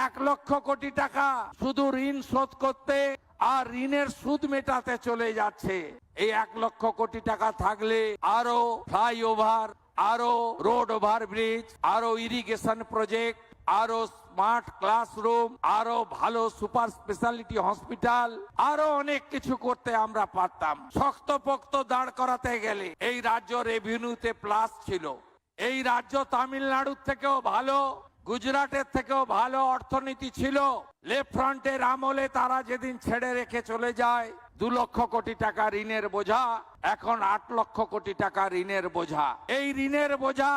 1,00,000 কোটি টাকা শুধু ঋণ শোধ করতে আর ঋণের সুদ মেটাতে চলে যাচ্ছে। এই 1,00,000 কোটি টাকা থাকলে আরো ফ্লাইওভার, আরো রোড ওভারব্রিজ, আরো ইরিগেশন প্রজেক্ট, আরো স্মার্ট ক্লাসরুম, আরো ভালো সুপার স্পেশালিটি হসপিটাল, আরো অনেক কিছু করতে আমরা পারতাম। শক্তপোক্ত দাঁড় করাতে গেলে এই রাজ্য রেভিনিউতে প্লাস ছিল। এই রাজ্য তামিলনাড়ুর থেকেও ভালো, গুজরাটের থেকেও ভালো অর্থনীতি ছিল। লেফট ফ্রন্টের আমলে তারা যেদিন ছেড়ে রেখে চলে যায় 2,00,000 কোটি টাকা ঋণের বোঝা, এখন 8,00,000 কোটি টাকা ঋণের বোঝা। এই ঋণের বোঝা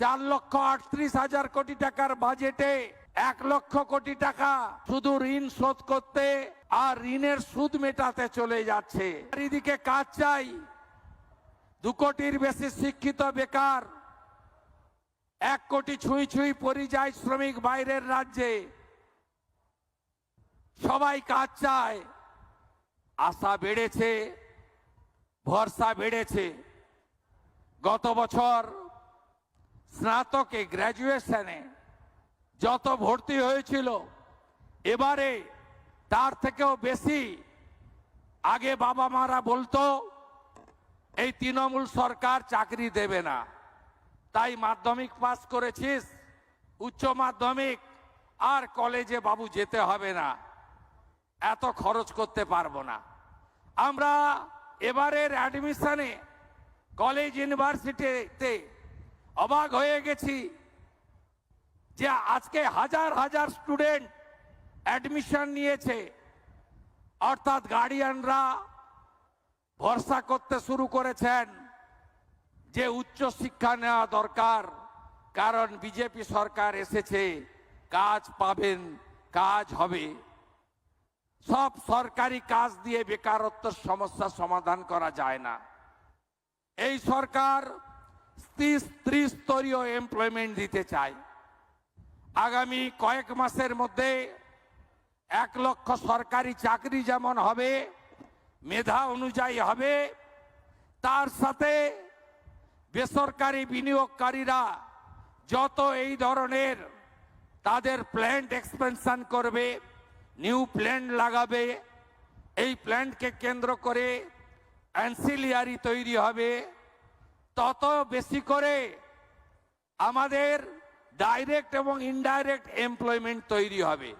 4,38,000 কোটি টাকার বাজেটে 1,00,000 কোটি টাকা শুধু ঋণ শোধ করতে আর ঋণের সুদ মেটাতে চলে যাচ্ছে। এদিকে কাজ চাই, 2 কোটির বেশি শিক্ষিত বেকার, 1 কোটি ছুঁই ছুঁই পরিযায়ী শ্রমিক বাইরের রাজ্যে, সবাই কাজ চায়। আশা বেড়েছে, ভরসা বেড়েছে। গত বছর স্নাতকে, গ্র্যাজুয়েশনে যত ভর্তি হয়েছিল, এবারে তার থেকেও বেশি। আগে বাবা মারা বলতো এই তৃণমূল সরকার চাকরি দেবে না, তাই মাধ্যমিক পাস করেছিস, উচ্চ মাধ্যমিক আর কলেজে বাবু যেতে হবে না, এত খরচ করতে পারবো না। আমরা এবারের অ্যাডমিশনে কলেজ ইউনিভার্সিটিতে অবাক হয়ে গেছি যে আজকে হাজার হাজার স্টুডেন্ট অ্যাডমিশন নিয়েছে। অর্থাৎ গার্ডিয়ানরা ভরসা করতে শুরু করেছেন যে উচ্চ শিক্ষা নেওয়া দরকার, কারণ বিজেপি সরকার এসেছে, কাজ পাবেন, কাজ হবে। সব সরকারি কাজ দিয়ে বেকারত্বের সমস্যা সমাধান করা যায় না। এই সরকার ত্রিস্তরীয় এমপ্লয়মেন্ট দিতে চায়। আগামী কয়েক মাসের মধ্যে 1,00,000 সরকারি চাকরি যেমন হবে, মেধা অনুযায়ী হবে, তার সাথে বেসরকারি বিনিয়োগকারীরা যত এই ধরনের তাদের প্ল্যান্ট এক্সপেনশন করবে, নিউ প্ল্যান্ট লাগাবে, এই প্ল্যান্টকে কেন্দ্র করে অ্যান্সিলিয়ারি তৈরি হবে, তত বেশি করে আমাদের ডাইরেক্ট এবং ইনডাইরেক্ট এমপ্লয়মেন্ট তৈরি হবে।